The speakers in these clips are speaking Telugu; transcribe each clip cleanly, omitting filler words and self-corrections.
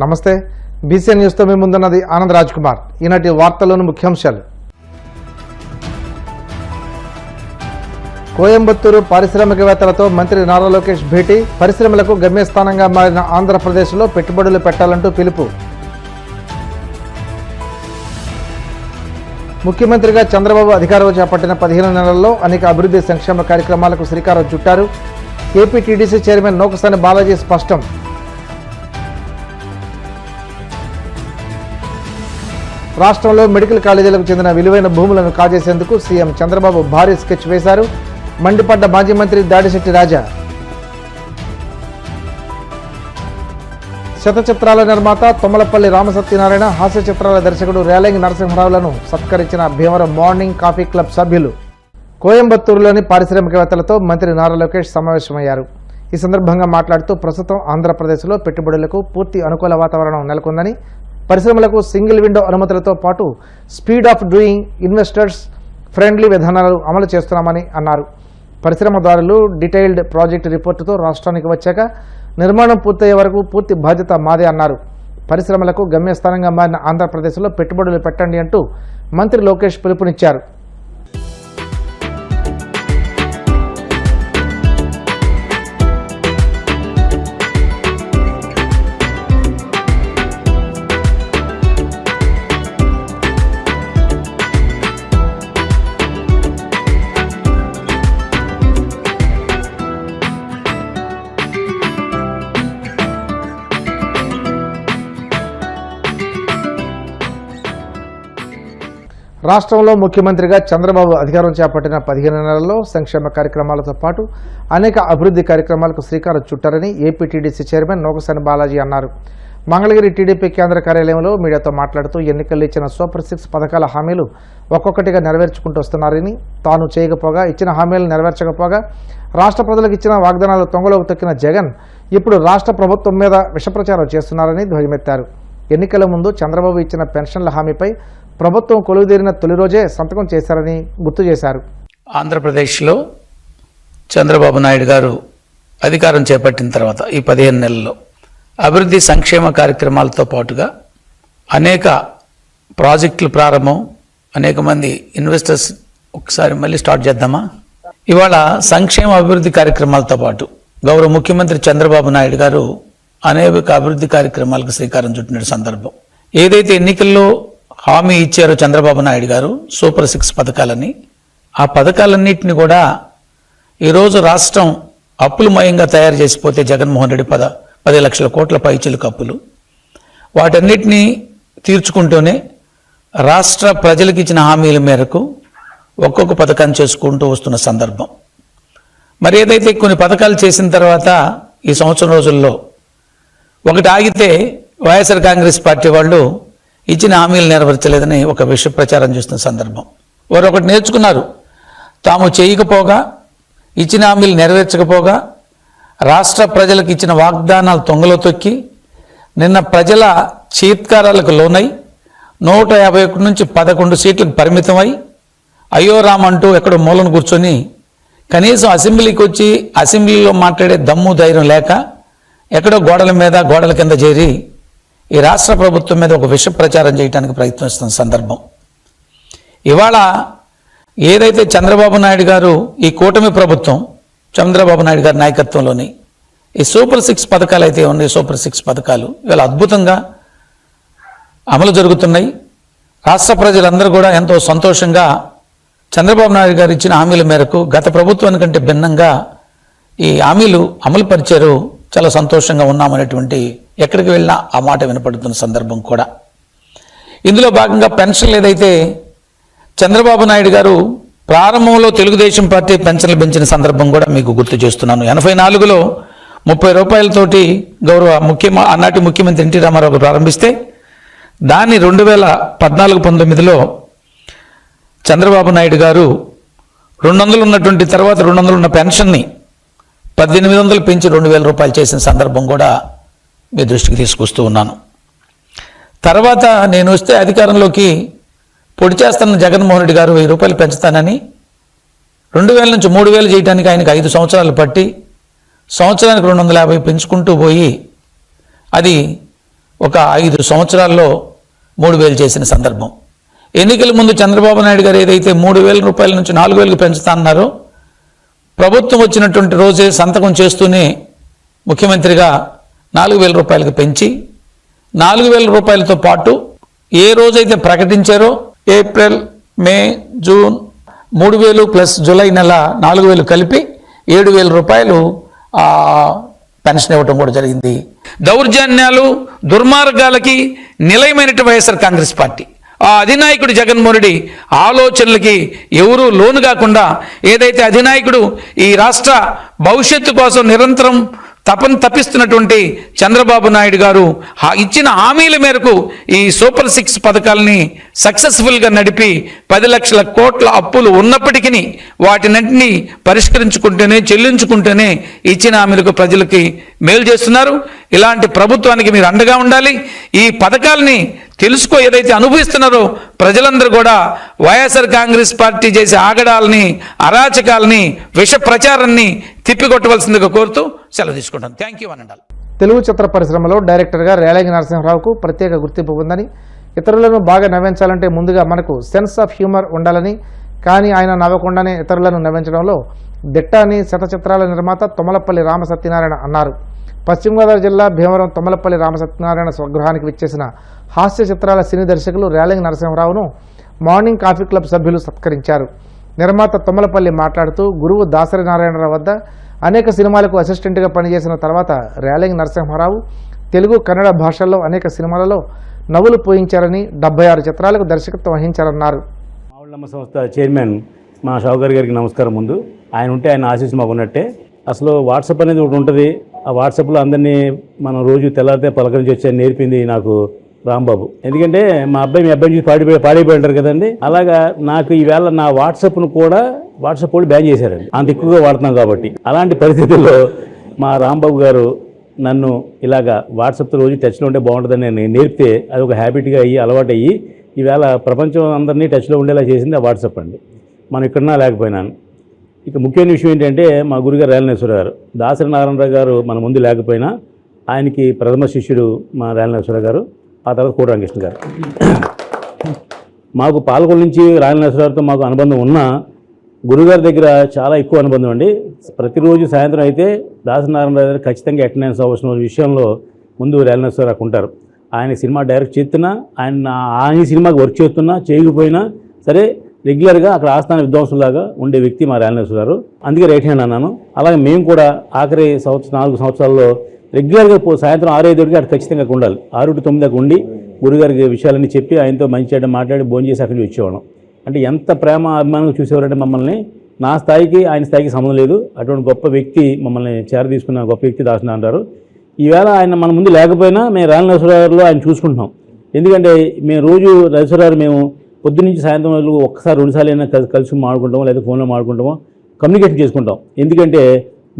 నమస్తే బీసీఎన్ న్యూస్తో మీ ముందున్నది ఆనంద్ రాజ్ కుమార్. ఈనాటి వార్తల్లోని ముఖ్యాంశాలు. కోయంబత్తూరు పారిశ్రామికవేత్తలతో మంత్రి నారా లోకేష్ భేటీ. పరిశ్రమలకు గమ్యస్థానంగా మారిన ఆంధ్రప్రదేశ్లో పెట్టుబడులు పెట్టాలంటూ పిలుపు. ముఖ్యమంత్రిగా చంద్రబాబు అధికారం చేపట్టిన 15 నెలల్లో అనేక అభివృద్ధి సంక్షేమ కార్యక్రమాలకు శ్రీకారం చుట్టారు. AP TDC chairman Nokasani Balaji స్పష్టం. రాష్ట్రంలో మెడికల్ కాలేజీలకు చెందిన విలువైన భూములను కాజేసేందుకు సీఎం చంద్రబాబు భారీ స్కెచ్ వేశారు. మండిపడ్డ మాజీ మంత్రి దాడిశెట్టి రాజా. శతచిత్రాల నిర్మాత తొమ్మలపల్లి రామసత్యనారాయణ, హాస్య చిత్రాల దర్శకుడు రేలంగి నరసింహరావులను సత్కరించిన భీమవరం మార్నింగ్ కాఫీ క్లబ్ సభ్యులు. కోయంబత్తూరులోని పారిశ్రామికవేత్తలతో మంత్రి నారా లోకేష్ సమావేశమయ్యారు. ఈ సందర్భంగా మాట్లాడుతూ ప్రస్తుతం ఆంధ్రప్రదేశ్లో పెట్టుబడులకు పూర్తి అనుకూల వాతావరణం నెలకొందని, పరిశ్రమలకు సింగిల్ విండో అనుమతులతో పాటు speed of doing, investors friendly విధానాలు అమలు చేస్తున్నామని అన్నారు. పరిశ్రమదారులు డీటెయిల్డ్ ప్రాజెక్టు రిపోర్టుతో రాష్ట్రానికి వచ్చాక నిర్మాణం పూర్తయ్యే వరకు పూర్తి బాధ్యత మాదే అన్నారు. పరిశ్రమలకు గమ్యస్థానంగా మారిన ఆంధ్రప్రదేశ్లో పెట్టుబడులు పెట్టండి అంటూ మంత్రి లోకేష్ పిలుపునిచ్చారు. రాష్ట్రంలో ముఖ్యమంత్రిగా చంద్రబాబు అధికారం చేపట్టిన 15 నెలల్లో సంక్షేమ కార్యక్రమాలతో పాటు అనేక అభివృద్ధి కార్యక్రమాలకు శ్రీకారం చుట్టారని AP TDC chairman Nokasani Balaji అన్నారు. మంగళగిరి టీడీపీ కేంద్ర కార్యాలయంలో మీడియాతో మాట్లాడుతూ ఎన్నికల్లో ఇచ్చిన సూపర్ 6 పథకాల హామీలు ఒక్కొక్కటిగా నెరవేర్చుకుంటూ వస్తున్నారని, తాను చేయకపోగా ఇచ్చిన హామీలు నెరవేర్చకపోగా రాష్ట్ర ప్రజలకు ఇచ్చిన వాగ్దానాలు తొంగలోకి తొక్కిన జగన్ ఇప్పుడు రాష్ట్ర ప్రభుత్వం మీద విషప్రచారం చేస్తున్నారని ధ్వజమెత్తారు. ఎన్నికల ముందు చంద్రబాబు ఇచ్చిన పెన్షన్ల హామీపై ప్రభుత్వం కొలువుదీరిన తొలి రోజే సంతకం చేశారని గుర్తు చేశారు. ఆంధ్రప్రదేశ్లో చంద్రబాబు నాయుడు గారు అధికారం చేపట్టిన తర్వాత ఈ 15 నెలల్లో అభివృద్ధి సంక్షేమ కార్యక్రమాలతో పాటుగా అనేక ప్రాజెక్టులు ప్రారంభం, అనేక మంది ఇన్వెస్టర్స్. ఒకసారి మళ్ళీ స్టార్ట్ చేద్దామా? ఇవాళ సంక్షేమ అభివృద్ధి కార్యక్రమాలతో పాటు గౌరవ ముఖ్యమంత్రి చంద్రబాబు నాయుడు గారు అనేక అభివృద్ధి కార్యక్రమాలకు శ్రీకారం చుట్టిన సందర్భం. ఏదైతే ఎన్నికల్లో హామీ ఇచ్చారో చంద్రబాబు నాయుడు గారు సూపర్ 6 పథకాలని, ఆ పథకాలన్నింటినీ కూడా ఈరోజు రాష్ట్రం అప్పులమయంగా తయారు చేసిపోతే జగన్మోహన్ రెడ్డి 10 లక్షల కోట్ల పైచిలుకు అప్పులు, వాటన్నిటినీ తీర్చుకుంటూనే రాష్ట్ర ప్రజలకు ఇచ్చిన హామీల మేరకు ఒక్కొక్క పథకాన్ని చేసుకుంటూ వస్తున్న సందర్భం. మరి ఏదైతే కొన్ని పథకాలు చేసిన తర్వాత ఈ సంవత్సరం రోజుల్లో ఒకటి ఆగితే వైఎస్ఆర్ కాంగ్రెస్ పార్టీ వాళ్ళు ఇచ్చిన హామీలు నెరవేర్చలేదని ఒక విష ప్రచారం చేస్తున్న సందర్భం. వారు ఒకటి నేర్చుకున్నారు, తాము చేయకపోగా ఇచ్చిన హామీలు నెరవేర్చకపోగా రాష్ట్ర ప్రజలకు ఇచ్చిన వాగ్దానాలు తొంగలో తొక్కి నిన్న ప్రజల చీత్కారాలకు లోనై 151 నుంచి 11 సీట్లకు పరిమితమై అయ్యో రామంటూ ఎక్కడో మూలను కూర్చొని కనీసం అసెంబ్లీకి వచ్చి అసెంబ్లీలో మాట్లాడే దమ్ము ధైర్యం లేక ఎక్కడో గోడల కింద చేరి ఈ రాష్ట్ర ప్రభుత్వం మీద ఒక విష ప్రచారం చేయడానికి ప్రయత్నిస్తున్న సందర్భం. ఇవాళ ఏదైతే చంద్రబాబు నాయుడు గారు ఈ కూటమి ప్రభుత్వం చంద్రబాబు నాయుడు గారి నాయకత్వంలోని ఈ సూపర్ 6 పథకాలు అయితే ఉన్నాయి, సూపర్ 6 పథకాలు ఇవాళ అద్భుతంగా అమలు జరుగుతున్నాయి. రాష్ట్ర ప్రజలందరూ కూడా ఎంతో సంతోషంగా చంద్రబాబు నాయుడు గారు ఇచ్చిన హామీల మేరకు గత ప్రభుత్వానికంటే భిన్నంగా ఈ హామీలు అమలు పరిచారు. చాలా సంతోషంగా ఉన్నామనేటువంటి ఎక్కడికి వెళ్ళినా ఆ మాట వినపడుతున్న సందర్భం కూడా. ఇందులో భాగంగా పెన్షన్లు ఏదైతే చంద్రబాబు నాయుడు గారు ప్రారంభంలో తెలుగుదేశం పార్టీ పెన్షన్లు పెంచిన సందర్భం కూడా మీకు గుర్తు చేస్తున్నాను. 84లో 30 రూపాయలతోటి గౌరవ ఆనాటి ముఖ్యమంత్రి ఎన్టీ రామారావు గారు ప్రారంభిస్తే దాన్ని 2014-19లో చంద్రబాబు నాయుడు గారు 200 ఉన్నటువంటి తర్వాత 200 ఉన్న పెన్షన్ని 1800 పెంచి 2000 రూపాయలు చేసిన సందర్భం కూడా మీ దృష్టికి తీసుకొస్తూ ఉన్నాను. తర్వాత నేను వస్తే అధికారంలోకి పొడి చేస్తున్న జగన్మోహన్ రెడ్డి గారు 1000 రూపాయలు పెంచుతానని 2000 నుంచి 3000 చేయడానికి ఆయనకు 5 సంవత్సరాలు పట్టి సంవత్సరానికి 250 పెంచుకుంటూ పోయి అది ఒక 5 సంవత్సరాల్లో 3,000 చేసిన సందర్భం. ఎన్నికల ముందు చంద్రబాబు నాయుడు గారు ఏదైతే 3,000 రూపాయల నుంచి 4,000కి పెంచుతా అన్నారో, ప్రభుత్వం వచ్చినటువంటి రోజే సంతకం చేస్తూనే ముఖ్యమంత్రిగా 4,000 రూపాయలకు పెంచి 4,000 రూపాయలతో పాటు ఏ రోజైతే ప్రకటించారో ఏప్రిల్, మే, జూన్ 3,000 ప్లస్ జూలై నెల 4,000 కలిపి 7,000 రూపాయలు పెన్షన్ ఇవ్వటం కూడా జరిగింది. దౌర్జన్యాలు, దుర్మార్గాలకి నిలయమైనటువంటి వైఎస్ఆర్ కాంగ్రెస్ పార్టీ, ఆ అధినాయకుడు జగన్మోహన్ రెడ్డి ఆలోచనలకి ఎవరూ లోను కాకుండా ఏదైతే అధినాయకుడు ఈ రాష్ట్ర భవిష్యత్తు కోసం నిరంతరం తప్పిస్తున్నటువంటి చంద్రబాబు నాయుడు గారు ఇచ్చిన హామీల మేరకు ఈ సూపర్ 6 పథకాలని సక్సెస్ఫుల్గా నడిపి 10 లక్షల కోట్ల అప్పులు ఉన్నప్పటికీ వాటినన్నింటినీ పరిష్కరించుకుంటూనే చెల్లించుకుంటూనే ఇచ్చిన హామీలకు ప్రజలకి మేలు చేస్తున్నారు. ఇలాంటి ప్రభుత్వానికి మీరు అండగా ఉండాలి. ఈ పథకాలని తెలుసుకో ఏదైతే అనుభవిస్తున్నారో ప్రజలందరూ కూడా వైఎస్ఆర్ కాంగ్రెస్ పార్టీ చేసే ఆగడాలని, అరాచకాలని, విష ప్రచారాన్ని తిప్పికొట్టవలసిందిగా కోరుతూ సెలవు తీసుకుంటాను. థ్యాంక్ యూ అనండాలి. తెలుగు చిత్ర పరిశ్రమలో డైరెక్టర్గా రేలంగి నరసింహరావుకు ప్రత్యేక గుర్తింపు ఉందని, ఇతరులను బాగా నవ్వించాలంటే ముందుగా మనకు సెన్స్ ఆఫ్ హ్యూమర్ ఉండాలని, కానీ ఆయన నవ్వకుండానే ఇతరులను నవ్వించడంలో దిట్ట అని శతచిత్రాల నిర్మాత తుమ్మలపల్లి రామసత్యనారాయణ అన్నారు. పశ్చిమ గోదావరి జిల్లా భీమవరం తుమ్మలపల్లి రామసత్యనారాయణ స్వగృహానికి విచ్చేసిన హాస్య చిత్రాల సినీ దర్శకులు రేలంగి నరసింహరావును మార్నింగ్ కాఫీ క్లబ్ సభ్యులు సత్కరించారు. నిర్మాత తుమ్మలపల్లి మాట్లాడుతూ, గురువు దాసరి నారాయణరావు వద్ద అనేక సినిమాలకు అసిస్టెంట్గా పనిచేసిన తర్వాత రేలంగి నరసింహరావు తెలుగు, కన్నడ భాషల్లో అనేక సినిమాలలో నవ్వులు పోయించారని, 76 చిత్రాలకు దర్శకత్వం వహించారన్నారు. మావుళ్ళమ్మ సంస్థ చైర్మన్ మా షావుకర్ గారికి నమస్కారం. ముందు ఆయన ఉంటే ఆయన ఆశీస్సు మాకు ఉన్నట్టే. అసలు వాట్సాప్ అనేది ఒకటి ఉంటుంది. ఆ వాట్సాప్లో అందరినీ మనం రోజు తెల్లారితే పలకరించి వచ్చాయని నేర్పింది నాకు రాంబాబు. ఎందుకంటే మీ అబ్బాయిని చూసి పాడైపోయి ఉంటారు కదండి. అలాగా నాకు ఈవేళ నా వాట్సాప్ను కూడా వాట్సాప్ వాళ్ళు బ్యాన్ చేశారండి, అంత ఎక్కువగా వాడుతున్నాం కాబట్టి. అలాంటి పరిస్థితుల్లో మా రాంబాబు గారు నన్ను ఇలాగా వాట్సాప్తో రోజు టచ్లో ఉంటే బాగుంటుందని నేను నేర్పితే అది ఒక హ్యాబిట్గా అయ్యి అలవాటు అయ్యి ఈవేళ ప్రపంచం అందరినీ టచ్లో ఉండేలా చేసింది ఆ వాట్సాప్ అండి. మనం ఇక్కడన్నా లేకపోయినాను. ఇక ముఖ్యమైన విషయం ఏంటంటే మా గురుగారు రేలనేశ్వర గారు, దాసరి నారాయణరావు గారు మన ముందు లేకపోయినా ఆయనకి ప్రథమ శిష్యుడు మా రేలనేశ్వర గారు, ఆ తర్వాత కోట రామకృష్ణ గారు. మాకు పాలకొల్లు నుంచి రేలనేశ్వర గారితో మాకు అనుబంధం ఉన్నా గురుగారి దగ్గర చాలా ఎక్కువ అనుబంధం అండి. ప్రతిరోజు సాయంత్రం అయితే దాసరి నారాయణరావు గారు ఖచ్చితంగా అటెండెన్స్ అవసరం విషయంలో ముందు రేలనేశ్వర గారు ఉంటారు. ఆయన సినిమా డైరెక్ట్ చేస్తున్నా, ఆయన సినిమాకి వర్క్ చేస్తున్నా చేయకపోయినా సరే రెగ్యులర్గా అక్కడ ఆస్థాన విద్వాంసులాగా ఉండే వ్యక్తి మా రేలనేశ్వర గారు. అందుకే రైట్ హ్యాండ్ అన్నాను. అలాగే మేము కూడా ఆఖరి 4 సంవత్సరాల్లో రెగ్యులర్గా సాయంత్రం 6-5 అక్కడ ఖచ్చితంగా ఉండాలి. 6-9 దాకా ఉండి గురుగారికి విషయాలన్నీ చెప్పి ఆయనతో మంచి చేయడం మాట్లాడి భోజనం చేసి అక్కడి నుంచి వచ్చేవాళ్ళం. అంటే ఎంత ప్రేమ అభిమానంగా చూసేవారంటే మమ్మల్ని. నా స్థాయికి ఆయన స్థాయికి సంబంధం లేదు. అటువంటి గొప్ప వ్యక్తి మమ్మల్ని తీసుకున్న గొప్ప వ్యక్తి దాసన అంటారు. ఈవేళ ఆయన మన ముందు లేకపోయినా మేము రేలనేశ్వర గారిలో ఆయన చూసుకుంటున్నాం. ఎందుకంటే మేము రోజు రేలనేశ్వర గారు మేము పొద్దున్నుంచి సాయంత్రం వరకు ఒక్కసారి 2 సార్లు అయినా కలిసి మాడుకుంటామో లేదా ఫోన్లో మాడుకుంటామో, కమ్యూనికేషన్ చేసుకుంటాం. ఎందుకంటే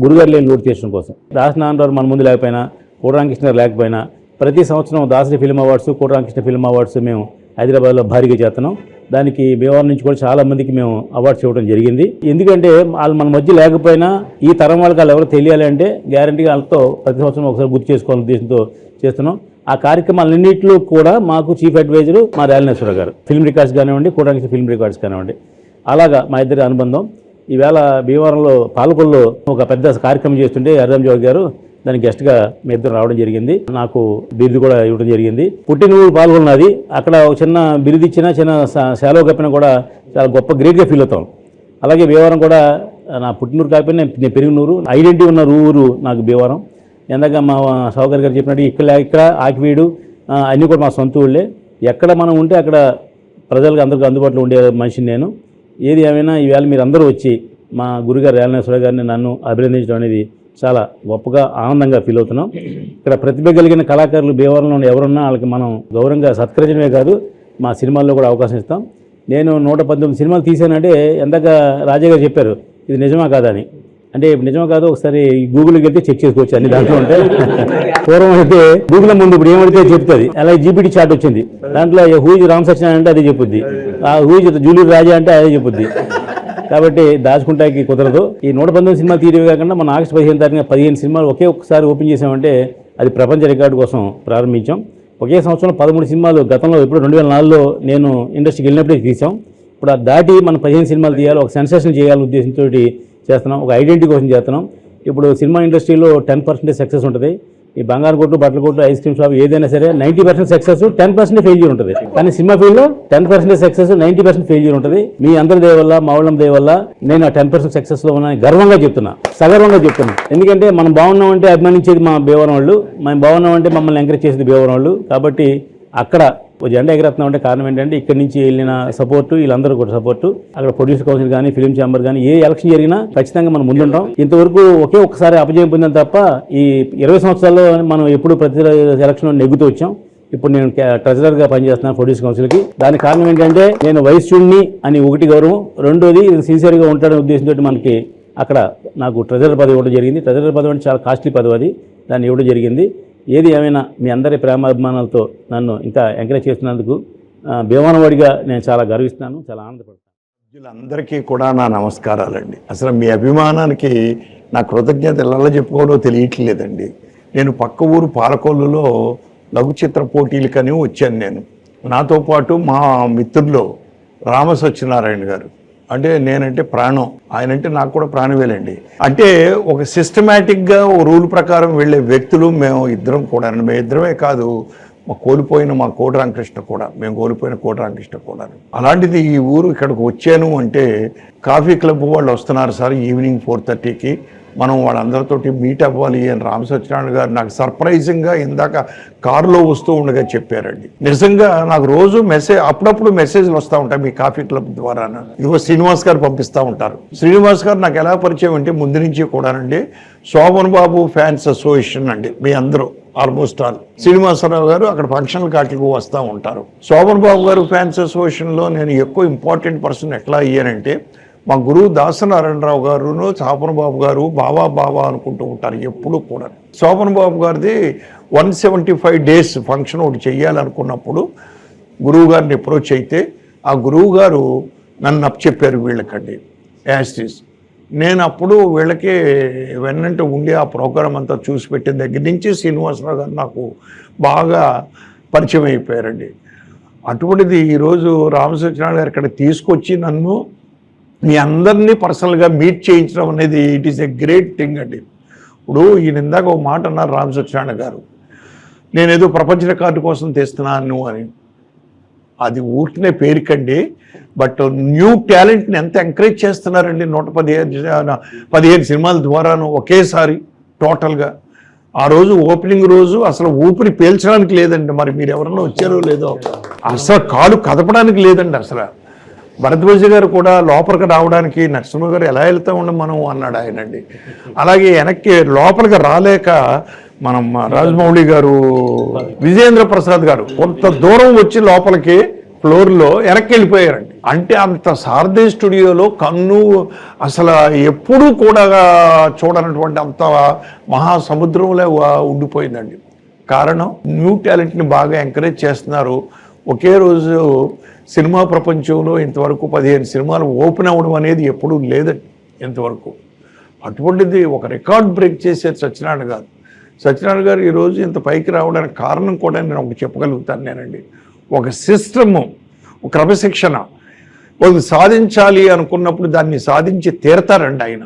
గురుగారు లేని లోటు తీర్చడం కోసం. దాసరి నారాయణరావు మన ముందు లేకపోయినా, కోట రామకృష్ణ గారు లేకపోయినా ప్రతి సంవత్సరం దాసరి ఫిల్మ్ అవార్డ్స్, కోట రామకృష్ణ ఫిల్మ్ అవార్డ్స్ మేము హైదరాబాద్లో భారీగా చేస్తున్నాం. దానికి భీమవరం నుంచి కూడా చాలా మందికి మేము అవార్డ్స్ ఇవ్వడం జరిగింది. ఎందుకంటే వాళ్ళు మన మధ్య లేకపోయినా ఈ తరం వాళ్ళకి వాళ్ళు ఎవరో తెలియాలి అంటే గ్యారంటీగా వాళ్ళతో ప్రతి సంవత్సరం ఒకసారి గుర్తు చేసుకోవాలని ఉద్దేశంతో చేస్తున్నాం. ఆ కార్యక్రమాలన్నింటిలో కూడా మాకు చీఫ్ అడ్వైజరు మా రేలనేశ్వర గారు. ఫిల్మ్ రికార్డ్స్ కానివ్వండి, కోట రామకృష్ణ ఫిల్మ్ రికార్డ్స్ కానివ్వండి, అలాగా మా ఇద్దరి అనుబంధం. ఈవేళ భీమవరంలో పాలకొల్లో ఒక పెద్ద కార్యక్రమం చేస్తుంటే అర్రాంజోగి గారు దానికి గెస్ట్గా మీ ఇద్దరు రావడం జరిగింది. నాకు బిరుదు కూడా ఇవ్వడం జరిగింది. పుట్టినరోజు పాల్గొన్నది. అక్కడ ఒక చిన్న బిరుదు ఇచ్చినా, చిన్న సెలవు కప్పినా కూడా చాలా గొప్ప గ్రేట్గా ఫీల్ అవుతాం. అలాగే భీమవరం కూడా నా పుట్టినూరు కాకపోయినా నేను పెరిగినూరు, ఐడెంటిటీ ఉన్న ఊరు నాకు భీమవరం. ఎందాక మా షావుకర్ గారు చెప్పినట్టు ఇక్కడ ఆకివీడు అన్నీ కూడా మా సొంత ఊళ్ళే. ఎక్కడ మనం ఉంటే అక్కడ ప్రజలకు అందరికీ అందుబాటులో ఉండే మనిషిని నేను. ఏది ఏమైనా ఈవేళ మీరు అందరూ వచ్చి మా గురుగారు రేలనేశ్వర గారిని నన్ను అభినందించడం అనేది చాలా గొప్పగా ఆనందంగా ఫీల్ అవుతున్నాం. ఇక్కడ ప్రతిభ కలిగిన కళాకారులు భీమవరంలో ఎవరున్నా వాళ్ళకి మనం గౌరవంగా సత్కరించడమే కాదు మా సినిమాల్లో కూడా అవకాశం ఇస్తాం. నేను 119 సినిమాలు తీశానంటే ఎందాక రాజా గారు చెప్పారు ఇది నిజమా కాదా అని. అంటే నిజమా కాదు ఒకసారి గూగుల్కి వెళ్తే చెక్ చేసుకోవచ్చు అన్ని దాంట్లో ఉంటే. పూర్వం అయితే గూగుల్ ముందు ఇప్పుడు ఏమడితే చెప్తుంది. అలాగే జీపీటీ చార్ట్ వచ్చింది, దాంట్లో హూజ్ రామ్ సత్యనారాయణ అంటే అదే చెప్పుద్ది, ఆ హూజ్ జూలూరు రాజా అంటే అదే చెప్పుద్ది. కాబట్టి దాచుకుంటాకి కుదరదు. ఈ 119 సినిమాలు తీయడమే కాకుండా మన ఆగస్టు 15 తారీఖున 15 సినిమాలు ఒకే ఒక్కసారి ఓపెన్ చేసామంటే అది ప్రపంచ రికార్డు కోసం ప్రారంభించాం. ఒకే సంవత్సరంలో 13 సినిమాలు గతంలో ఎప్పుడు 2004లో నేను ఇండస్ట్రీకి వెళ్ళినప్పుడే తీసాం. ఇప్పుడు ఆ దాటి మనం 15 సినిమాలు తీయాలి, ఒక సెన్సేషన్ చేయాలనే ఉద్దేశంతో చేస్తున్నాం, ఒక ఐడెంటిటీ కోసం చేస్తున్నాం. ఇప్పుడు సినిమా ఇండస్ట్రీలో 10% సక్సెస్ ఉంటుంది. ఈ బంగారు కొట్టు, బట్టల కొట్టు, ఐస్ క్రీమ్ షాప్ ఏదైనా సరే 90% సక్సెస్, 10% ఫెయిల్యూర్ ఉంటుంది. కానీ సినిమా ఫీల్డ్లో 10% సక్సెస్, 90% ఫెయిల్యూర్ ఉంటుంది. మీ అందరి దయ వల్ల, మా వాళ్ళ దయ వల్ల నేను ఆ 10% సక్సెస్లో ఉన్నాను గర్వంగా చెప్తున్నా, సగర్వంగా చెప్తున్నా. ఎందుకంటే మనం బాగున్నామంటే అభిమానించేది మా భీమవరం వాళ్ళు, మనం బాగున్నామంటే మమ్మల్ని ఎంకరేజ్ చేసేది భీమవరం వాళ్ళు. కాబట్టి అక్కడ జెండా ఎగరేస్తున్నాం అంటే కారణం ఏంటంటే ఇక్కడి నుంచి వెళ్ళిన సపోర్టు, వీళ్ళందరూ కూడా సపోర్టు. అక్కడ ప్రొడ్యూసర్ కౌన్సిల్ కానీ, ఫిలిం ఛాంబర్ కానీ, ఏ ఎలక్షన్ జరిగినా ఖచ్చితంగా మనం ముందుంటాం. ఇంతవరకు ఒక్కసారి అపజయం పొందాం తప్ప ఈ 20 సంవత్సరాల్లో మనం ఎప్పుడు ప్రతి ఎలక్షన్లో నెగ్గుతూ వచ్చాం. ఇప్పుడు నేను ట్రెజరర్గా పనిచేస్తున్నాను ప్రొడ్యూసర్ కౌన్సిల్కి. దానికి కారణం ఏంటంటే నేను వైశ్యుణ్ణి అని ఒకటి గౌరవం, రెండోది సిన్సియర్గా ఉంటాడనే ఉద్దేశంతో మనకి అక్కడ నాకు ట్రెజరర్ పదవి ఇవ్వడం జరిగింది. ట్రెజరర్ పదవి అంటే చాలా కాస్ట్లీ పదవి, అది దాన్ని ఇవ్వడం జరిగింది. ఏది ఏమైనా మీ అందరి ప్రేమాభిమానాలతో నన్ను ఇంకా ఎంకరేజ్ చేస్తున్నందుకు భీమవరవాడిగా నేను చాలా గర్విస్తున్నాను, చాలా ఆనందపడతాను. అందరికీ కూడా నా నమస్కారాలండి. అసలు మీ అభిమానానికి నా కృతజ్ఞత ఎలా చెప్పుకోవడో తెలియట్లేదండి. నేను పక్క ఊరు పాలకొల్లులో లఘు చిత్ర పోటీలకని వచ్చాను. నేను నాతో పాటు మా మిత్రుల్లో రామ సత్యనారాయణ గారు, అంటే నేనంటే ప్రాణం, ఆయనంటే నాకు కూడా ప్రాణమేలండి. అంటే ఒక సిస్టమేటిక్గా ఓ రూల్ ప్రకారం వెళ్ళే వ్యక్తులు మేము ఇద్దరం కూడా. మేము ఇద్దరమే కాదు, కోల్పోయిన మా కోటి రామకృష్ణ కూడా, మేము కోల్పోయిన కోటి రామకృష్ణ కూడా. అలాంటిది ఈ ఊరు ఇక్కడికి వచ్చాను అంటే కాఫీ క్లబ్ వాళ్ళు వస్తున్నారు సార్ ఈవినింగ్ 4:30కి, మనం వాళ్ళందరితోటి మీట్ అవ్వాలి అని రామ సత్యనారాయణ గారు నాకు సర్ప్రైజింగ్గా ఇందాక కారులో వస్తూ ఉండగా చెప్పారండి. నిజంగా నాకు రోజు అప్పుడప్పుడు మెసేజ్లు వస్తూ ఉంటాయి మీ కాఫీ క్లబ్ ద్వారా. ఇదిగో శ్రీనివాస్ గారు పంపిస్తూ ఉంటారు. శ్రీనివాస్ గారు నాకు ఎలా పరిచయం అంటే ముందు నుంచి కూడానండి, శోభన్ బాబు ఫ్యాన్స్ అసోసియేషన్ అండి, మీ అందరూ ఆల్మోస్ట్ ఆల్ శ్రీనివాసరావు గారు అక్కడ ఫంక్షన్ల కాటికి వస్తూ ఉంటారు. శోభన్ బాబు గారు ఫ్యాన్స్ అసోసియేషన్లో నేను ఎక్కువ ఇంపార్టెంట్ పర్సన్ ఎట్లా అయ్యానంటే, మా గురువు దాసనారాయణరావు గారును శోభన్ బాబు గారు బాబా బాబా అనుకుంటూ ఉంటారు ఎప్పుడు కూడా. శోభన్ బాబు గారిది 175 days ఫంక్షన్ ఒకటి చెయ్యాలనుకున్నప్పుడు గురువు గారిని అప్రోచ్ అయితే ఆ గురువు గారు నన్ను అప్పచెప్పారు వీళ్ళకండి యాస్టీస్. నేను అప్పుడు వీళ్ళకి వెన్నంటే ఉండి ఆ ప్రోగ్రాం అంతా చూసి పెట్టిన దగ్గర నుంచి శ్రీనివాసరావు గారు నాకు బాగా పరిచయం అయిపోయారండి. అటువంటిది ఈరోజు రామసత్యనారాయణ గారు ఇక్కడ తీసుకొచ్చి నన్ను మీ అందరినీ పర్సనల్గా మీట్ చేయించడం అనేది it is a great thing అండి. ఇప్పుడు ఈయన ఇందాక ఒక మాట అన్నారు రామ సత్యనారాయణ గారు, నేనేదో ప్రపంచ రికార్డు కోసం తెస్తున్నాను అని. అది ఊరికనే పేరుకండి, బట్ న్యూ టాలెంట్ని ఎంత ఎంకరేజ్ చేస్తున్నారండి. 115 సినిమాల ద్వారాను ఒకేసారి టోటల్గా. ఆ రోజు ఓపెనింగ్ రోజు అసలు ఊపిరి పీల్చడానికి లేదండి. మరి మీరు ఎవరన్నా వచ్చారో లేదో, అసలు కాలు కదపడానికి లేదండి. అసలు భరద్వాజ గారు కూడా లోపలికి రావడానికి నరసింహ గారు ఎలా వెళ్తా ఉండం మనం అన్నాడు ఆయనండి. అలాగే వెనక్కి లోపలికి రాలేక మనం రాజమౌళి గారు, విజయేంద్ర ప్రసాద్ గారు కొంత దూరం వచ్చి లోపలికి ఫ్లోర్లో వెనక్కి వెళ్ళిపోయారండి. అంటే అంత సారథి స్టూడియోలో కన్ను అసలు ఎప్పుడూ కూడా చూడనటువంటి అంత మహాసముద్రంలో ఉండిపోయిందండి. కారణం న్యూ టాలెంట్ని బాగా ఎంకరేజ్ చేస్తున్నారు. ఒకే రోజు సినిమా ప్రపంచంలో ఇంతవరకు 15 సినిమాలు ఓపెన్ అవ్వడం అనేది ఎప్పుడూ లేదండి ఇంతవరకు. అటువంటిది ఒక రికార్డ్ బ్రేక్ చేసేది సత్యనారాయణ గారు. సత్యనారాయణ గారు ఈరోజు ఇంత పైకి రావడానికి కారణం కూడా నేను ఒకటి చెప్పగలుగుతాను నేనండి. ఒక సిస్టము, ఒక క్రమశిక్షణ, వాళ్ళు సాధించాలి అనుకున్నప్పుడు దాన్ని సాధించి తీరతారండి ఆయన.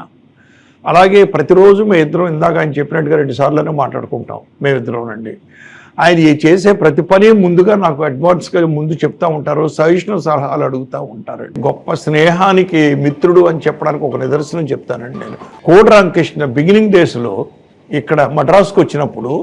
అలాగే ప్రతిరోజు మేమిద్దరం ఇందాక ఆయన చెప్పినట్టుగా 2 సార్లునే మాట్లాడుకుంటాం మేమిద్దరంనండి. ఆయన చేసే ప్రతి పని ముందుగా నాకు అడ్వాన్స్గా ముందు చెప్తా ఉంటారు, సజెషన్ సలహాలు అడుగుతూ ఉంటారు. గొప్ప స్నేహానికి మిత్రుడు అని చెప్పడానికి ఒక నిదర్శనం చెప్తానండి నేను. కోటి రామకృష్ణ బిగినింగ్ డేస్లో ఇక్కడ మద్రాసుకు వచ్చినప్పుడు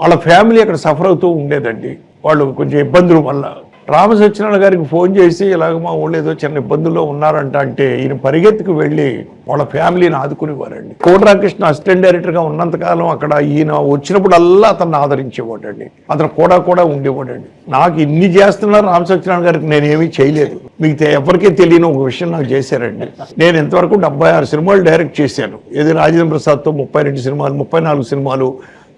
వాళ్ళ ఫ్యామిలీ అక్కడ సఫర్ అవుతూ ఉండేదండి. వాళ్ళు కొంచెం ఇబ్బందుల వల్ల రామ సత్యనారాయణ గారికి ఫోన్ చేసి ఇలాగ మా ఊళ్ళో ఏదో చిన్న ఇబ్బందుల్లో ఉన్నారంట అంటే ఈయన పరిగెత్తుకు వెళ్ళి వాళ్ళ ఫ్యామిలీని ఆదుకునేవారండి. కోటి రామకృష్ణ అసిస్టెంట్ డైరెక్టర్గా ఉన్నంతకాలం అక్కడ ఈయన వచ్చినప్పుడల్లా అతన్ని ఆదరించేవాడండి. అతను కూడా ఉండేవాడండి. నాకు ఇన్ని చేస్తున్నారు రామ సత్యనారాయణ గారికి నేనేమీ చేయలేదు. మీకు ఎవరికీ తెలియని ఒక విషయం నాకు చేశారండి. నేను ఇంతవరకు 76 సినిమాలు డైరెక్ట్ చేశాను. ఏది రాజేంద్ర ప్రసాద్తో 32 సినిమాలు, 34 సినిమాలు,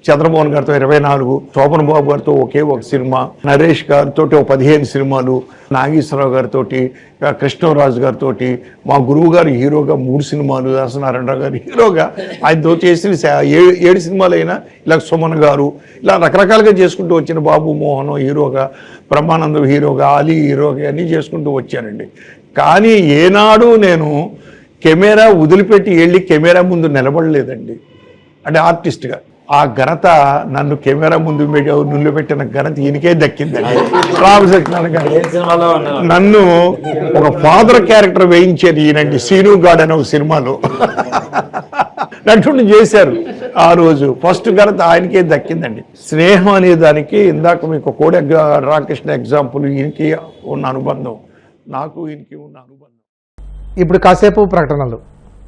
చంద్రమోహన్ గారితో 24, శోభన్ బాబు గారితో ఒకే ఒక సినిమా, నరేష్ గారితో 15 సినిమాలు, నాగేశ్వరరావు గారితో, కృష్ణరాజు గారితో, మా గురువు గారు హీరోగా 3 సినిమాలు, దాసనారాయణరావు గారు హీరోగా ఆయనతో చేసిన 7 సినిమాలు అయినా, ఇలా సుమన్ గారు, ఇలా రకరకాలుగా చేసుకుంటూ వచ్చిన బాబు మోహన్ హీరోగా, బ్రహ్మానందం హీరోగా, అలీ హీరోగా అన్నీ చేసుకుంటూ వచ్చానండి. కానీ ఏనాడు నేను కెమెరా వదిలిపెట్టి వెళ్ళి కెమెరా ముందు నిలబడలేదండి. అంటే ఆర్టిస్ట్గా ఆ ఘనత నన్ను కెమెరా ముందు నిలబెట్టిన ఘనత ఈయనకే దక్కిందండి. రామసత్యనారాయణ గారు నన్ను ఒక ఫాదర్ క్యారెక్టర్ వేయించారు ఈయనండి. సీను గాడ్ అనే ఒక సినిమాలో నటుడిని చేశారు. ఆ రోజు ఫస్ట్ ఘనత ఆయనకే దక్కిందండి. స్నేహం అనే దానికి ఇందాక మీకు కోడి రామకృష్ణ ఎగ్జాంపుల్, ఈయనకి ఉన్న అనుబంధం, నాకు ఈయనకి ఉన్న అనుబంధం. ఇప్పుడు కాసేపు ప్రకటనలు.